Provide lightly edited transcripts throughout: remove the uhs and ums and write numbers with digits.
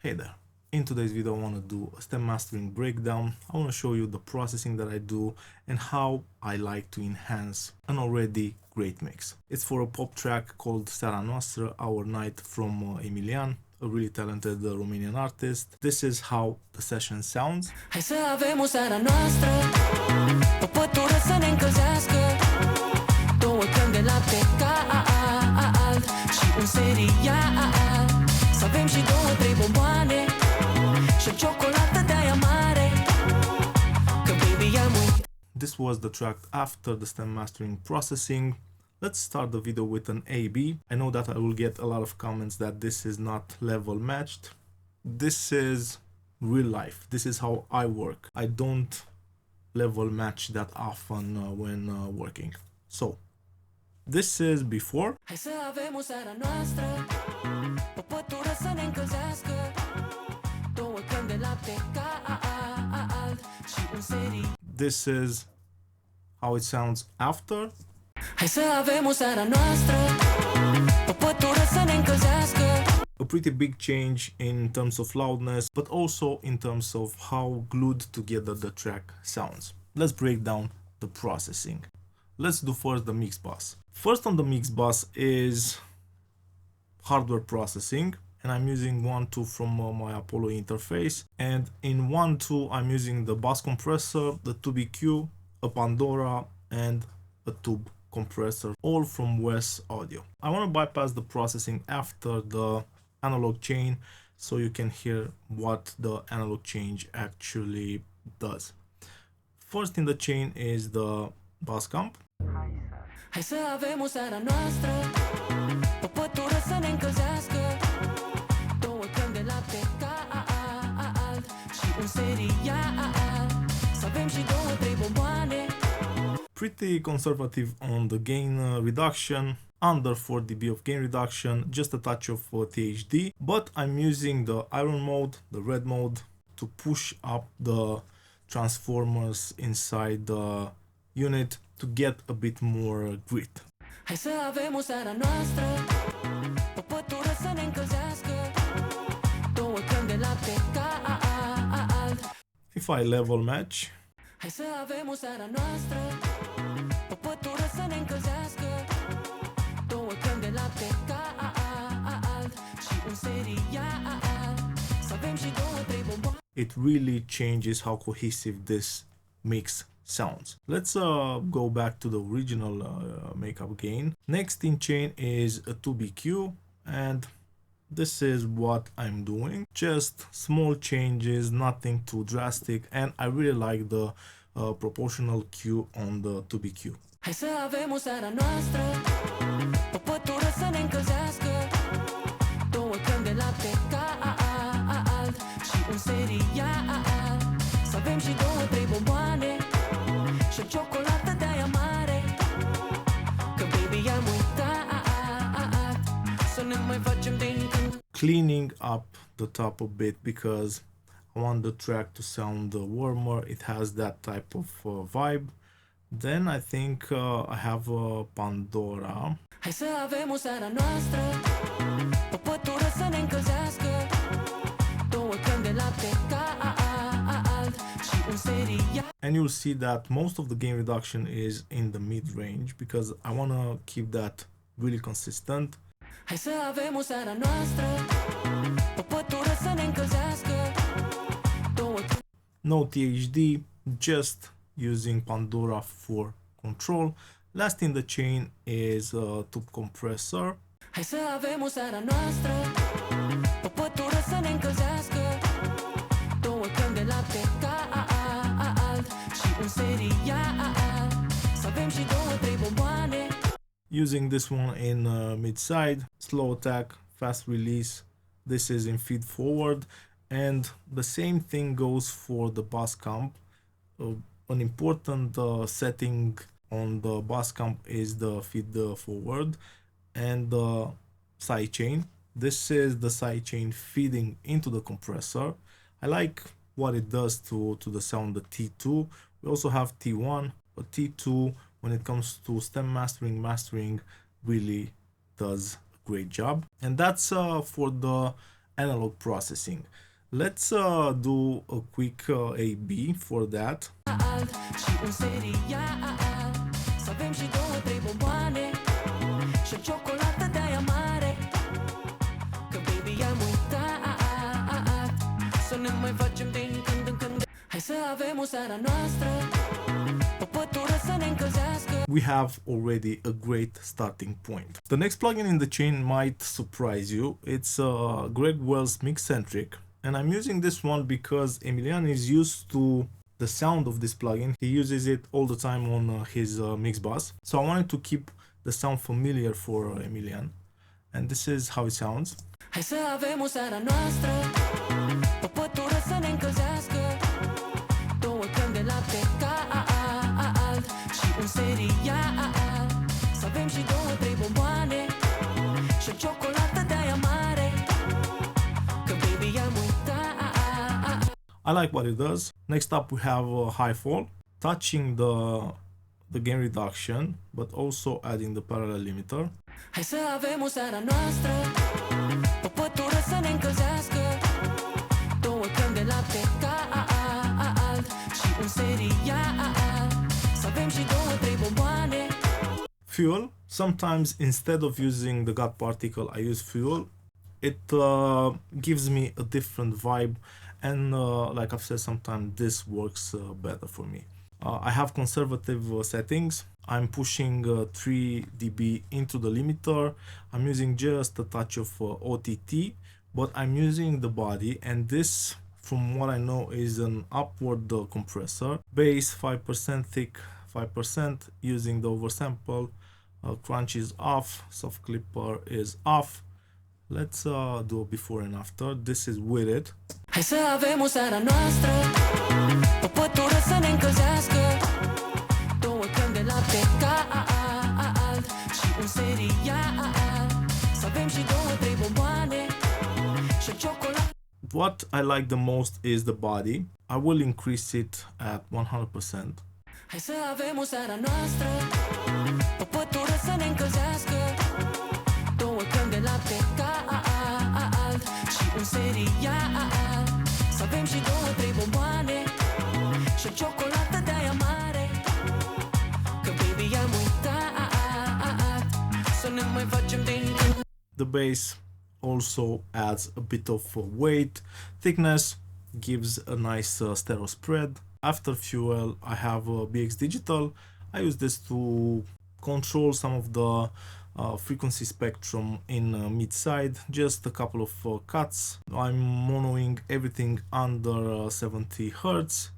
Hey there, in today's video I want to do a stem mastering breakdown. I want to show you the processing that I do and how I like to enhance an already great mix. It's for a pop track called Seara Noastră, Our Night from Emilian, a really talented Romanian artist. This is how the session sounds. Hai să avem o seară noastră, o pătură să ne încălzească, două creme de lapte cald și un serial. Să avem și două, trei bomboane și o ciocolată de-aia mare, că baby am uitat. This was the track after the stem mastering processing. Let's start the video with an A-B. I know that I will get a lot of comments that this is not level matched. This is real life. This is how I work. I don't level match that often when working. So this is before. Hai să avem o seară noastră, o pătură să ne încălzească, două creme de lapte cald și un serial. This is how it sounds after. Hai să avem o seară noastră, o pătură să ne încălzească. A pretty big change in terms of loudness, but also in terms of how glued together the track sounds. Let's break down the processing. Let's do first the mix bus. First on the mix bus is hardware processing, and I'm using 1.2 from my Apollo interface, and in 1.2 I'm using the bus compressor, the Tubeq, a Pandora, and a tube compressor, all from WesAudio. I want to bypass the processing after the analog chain so you can hear what the analog change actually does. First in the chain is the bus comp. Hai să avem o seară noastră, o pătură să ne încălzească, două creme de lapte cald și un serial. Să avem și două, trei bomboane. Pretty conservative on the gain reduction, under 4 dB of gain reduction, just a touch of THD, but I'm using the iron mode, the red mode, to push up the transformers inside the unit to get a bit more grit. Hai să avem o seară noastră, o pătură să ne încălzească, două creme de lapte cald. If I level match, Hai să avem o seară noastră, o pătură să ne încălzească, două creme de lapte cald și un serial. Să avem și două, trei bomboane. it really changes how cohesive this mix sounds. Let's go back to the original makeup gain. Next in chain is a Tubeq, and this is what I'm doing. Just small changes, nothing too drastic, and I really like the proportional Q on the Tubeq. Hai să avem o seară noastră, o pătură să ne încălzească, două creme de lapte cald și un serial. Să avem și două, trei bomboane și o ciocolată de-aia mare, că baby am uitat să ne mai facem din când. Cleaning up the top a bit because I want the track to sound warmer. It has that type of vibe. Then I think I have a Pandora. Hai să avem o seară noastră, o pătură să ne încălzească, două creme de lapte cald și un serial. And you'll see that most of the gain reduction is in the mid-range because I want to keep that really consistent. Hai să avem o seară noastră, o pătură să ne încălzească, două. No THD, just using Pandora for control. Last in the chain is tube compressor. Hai să avem o seară noastră, o pătură să ne încălzească, două creme de lapte cald și un serial. Să avem și două, trei bomboane. Using this one in mid-side, slow attack, fast release. This is in feed forward, and the same thing goes for the bus comp. An important setting on the bus comp is the feed forward and the sidechain. This is the sidechain feeding into the compressor. I like what it does to the sound, the T2. We also have T1, but T2 when it comes to stem mastering really does a great job. And that's for the analog processing. Let's do a quick A/B for that. We have already a great starting point. The next plugin in the chain might surprise you. It's Greg Wells Mixcentric, and I'm using this one because Emilian is used to the sound of this plugin. He uses it all the time on his mix bus, so I wanted to keep the sound familiar for Emilian, and this is how it sounds. I like what it does. Next up we have high fall, touching the gain reduction, but also adding the parallel limiter. Fuel. Sometimes instead of using the gut particle, I use fuel. It gives me a different vibe, and like I've said, sometimes this works better for me. I have conservative settings. I'm pushing 3 dB into the limiter. I'm using just a touch of OTT, but I'm using the body, and this, from what I know, is an upward compressor. Bass 5%, thick 5%, using the oversample. Crunch is off, soft clipper is off. Let's do a before and after. This is with it. What I like the most is the body. I will increase it at 100%. The bass also adds a bit of weight. Thickness gives a nice stereo spread. After fuel, I have BX Digital. I use this to control some of the frequency spectrum in mid-side, just a couple of cuts. I'm monoing everything under 70 Hz.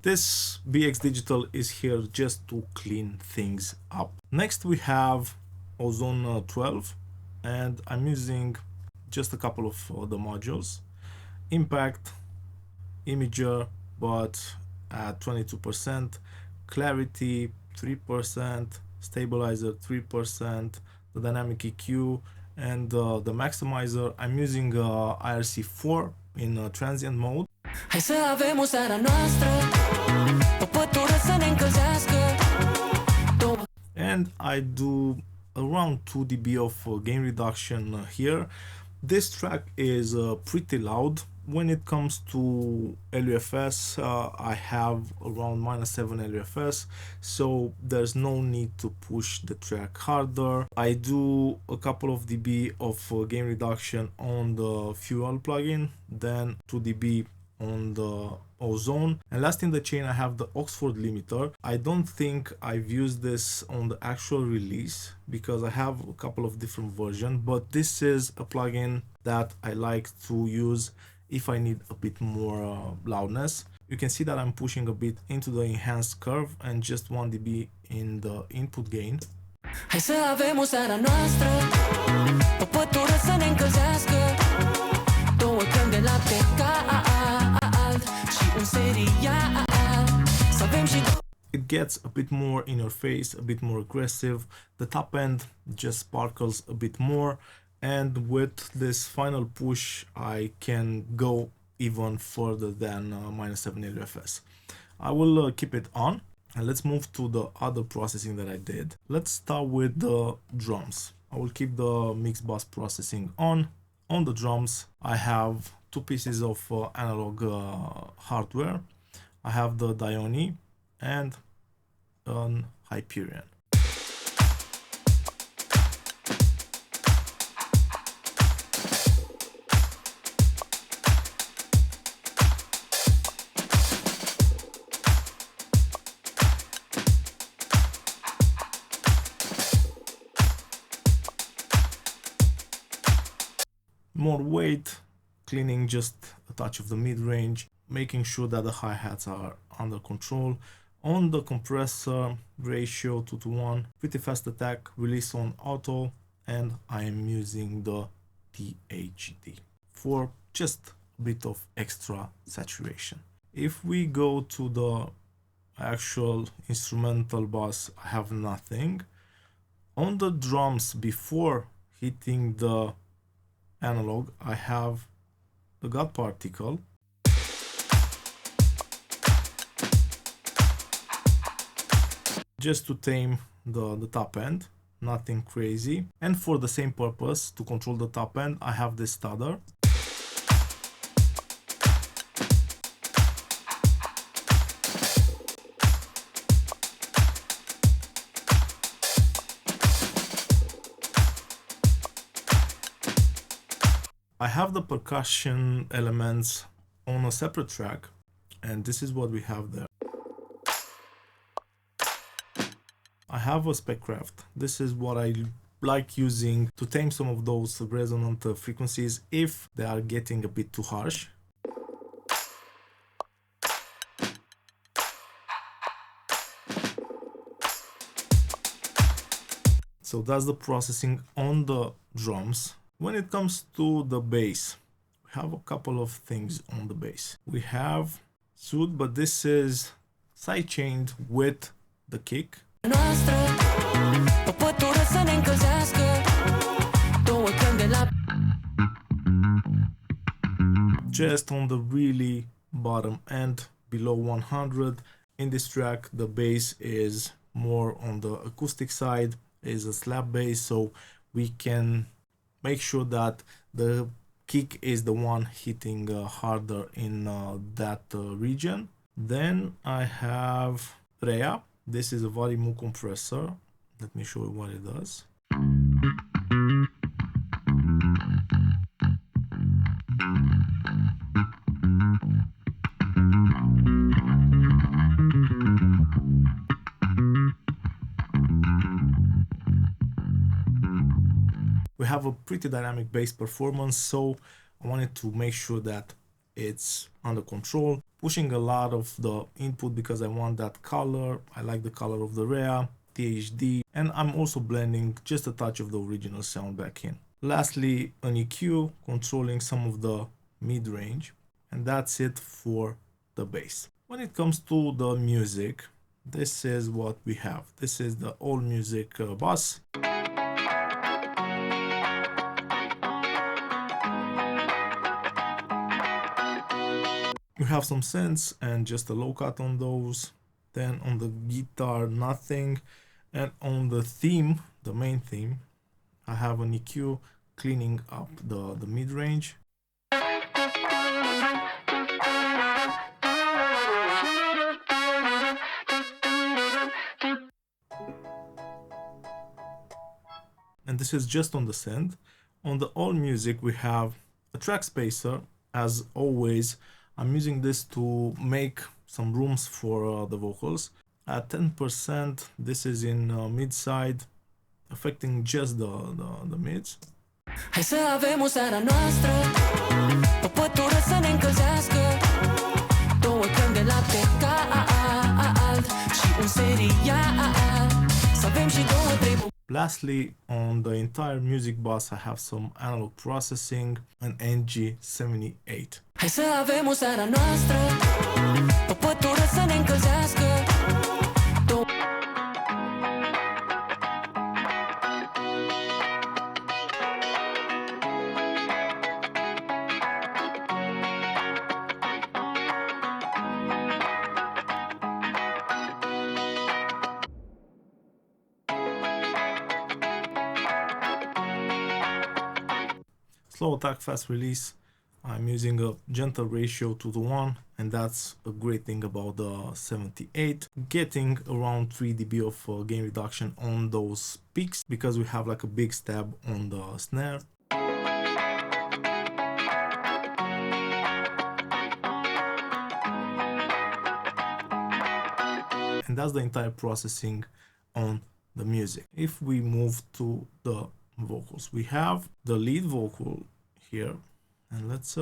This BX Digital is here just to clean things up. Next we have Ozone 12, and I'm using just a couple of the modules. Impact, Imager, but at 22%, Clarity 3%, Stabilizer 3%, the Dynamic EQ, and the Maximizer. I'm using IRC4 in transient mode. And I do around 2 dB of gain reduction here. This track is pretty loud. When it comes to LUFS, I have around -7 LUFS, so there's no need to push the track harder. I do a couple of dB of gain reduction on the Fuel plugin, then 2 dB on the Ozone, and last in the chain I have the Oxford limiter. I don't think I've used this on the actual release because I have a couple of different versions, but this is a plugin that I like to use if I need a bit more loudness. You can see that I'm pushing a bit into the enhanced curve and just 1 dB in the input gain. It gets a bit more in your face, a bit more aggressive. The top end just sparkles a bit more, and with this final push I can go even further than -7 LUFS. I will keep it on, and let's move to the other processing that I did. Let's start with the drums. I will keep the mix bus processing on. On the drums I have two pieces of analog hardware. I have the Dione and an Hyperion. More weight, cleaning just a touch of the mid-range, making sure that the hi-hats are under control. On the compressor, ratio 2:1, pretty fast attack, release on auto, and I am using the THD for just a bit of extra saturation. If we go to the actual instrumental bus, I have nothing. On the drums, before hitting the analog, I have the gut particle. Just to tame the top end, nothing crazy. And for the same purpose, to control the top end, I have this stutter. I have the percussion elements on a separate track, and this is what we have there. I have a Speccraft. This is what I like using to tame some of those resonant frequencies if they are getting a bit too harsh. So that's the processing on the drums. When it comes to the bass, we have a couple of things on the bass. We have Sud, but this is sidechained with the kick. Just on the really bottom end, below 100. In this track, the bass is more on the acoustic side, is a slap bass, so we can make sure that the kick is the one hitting harder in that region. Then I have Rea. This is a Varimu compressor. Let me show you what it does. We have a pretty dynamic bass performance, so I wanted to make sure that it's under control, pushing a lot of the input because I want that color. I like the color of the Rea, THD, and I'm also blending just a touch of the original sound back in. Lastly, an EQ controlling some of the mid-range, and that's it for the bass. When it comes to the music, this is what we have. This is the all music bus. We have some synths and just a low cut on those. Then on the guitar, nothing. And on the theme, the main theme, I have an EQ cleaning up the mid-range. And this is just on the synth. On the all music, we have a Trackspacer. As always, I'm using this to make some rooms for the vocals. At 10%, this is in mid-side, affecting just the mids. Hai să avem o seară noastră, o pătură să ne încălzească, două creme de lapte cald și un serial, să avem și două, trei. Lastly, on the entire music bus, I have some analog processing, an NG78. Hai să avem o seară noastră, o pătură să ne încălzească, Slow attack, fast release. I'm using a gentle ratio 2:1, and that's a great thing about the 78. Getting around 3 dB of gain reduction on those peaks because we have like a big stab on the snare. And that's the entire processing on the music. If we move to the vocals, we have the lead vocal here, and let's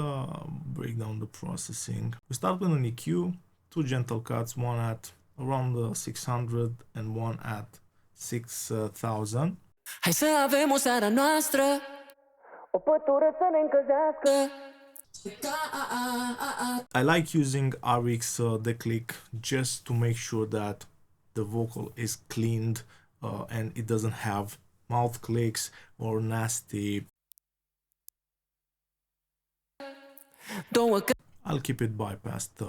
break down the processing. We start with an EQ, 2 gentle cuts, one at around 600 and one at 6000. Hai să avem o seară noastră, o pătură să ne încălzească. I like using RX declick just to make sure that the vocal is cleaned and it doesn't have mouth clicks or nasty. I'll keep it bypassed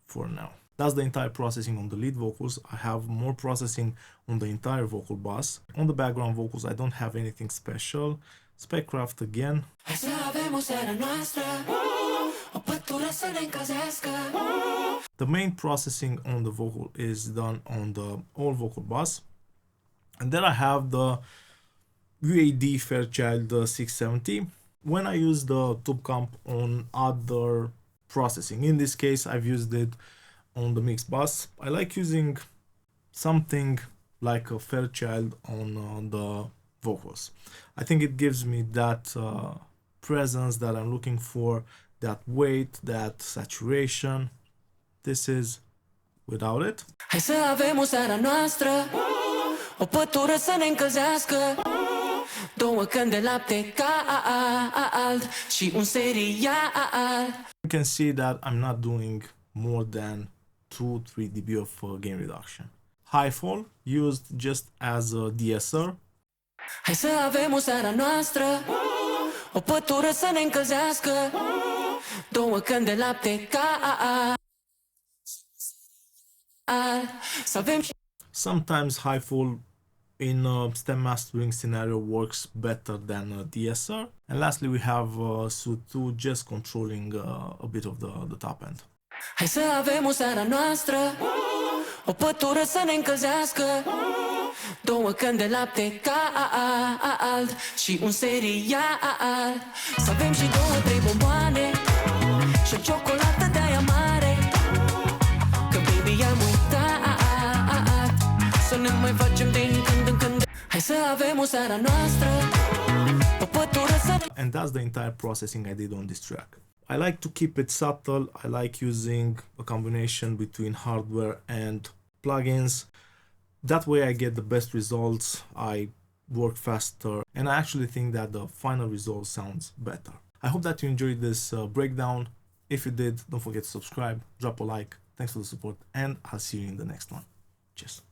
for now. That's the entire processing on the lead vocals. I have more processing on the entire vocal bus. On the background vocals, I don't have anything special. Speckraft again. Hai să avem o seară noastră, o pătură să ne încălzească. The main processing on the vocal is done on the all vocal bus. And then I have the UAD Fairchild 670. When I use the Tubeq on other processing, in this case I've used it on the mix bus. I like using something like a Fairchild on the vocals. I think it gives me that presence that I'm looking for, that weight, that saturation. This is without it. Hai să avem o seară noastră, o pătură să ne încălzească. 2 căni de lapte cald și un serial. You can see that I'm not doing more than 2-3 dB of gain reduction. High fall used just as a de-esser. Hai să avem o seară noastră, o pătură să ne încălzească. 2 căni de lapte cald. Să avem și Sometimes high fall in a stem mastering scenario works better than a de-esser. And lastly, we have SU2 just controlling a bit of the top end. Hai să avem o seară noastră, o pătură să ne încălzească. 2 căni de lapte cald și un serial. Să avem și 2-3 bomboane și o ciocolată de-aia mare. Că baby am uitat să ne mai facem din când în când. Hai să avem o seară noastră, o pătură să... And that's the entire processing I did on this track. I like to keep it subtle. I like using a combination between hardware and plugins. That way I get the best results, I work faster, and I actually think that the final result sounds better. I hope that you enjoyed this breakdown. If you did, don't forget to subscribe, drop a like. Thanks for the support, and I'll see you in the next one. Cheers.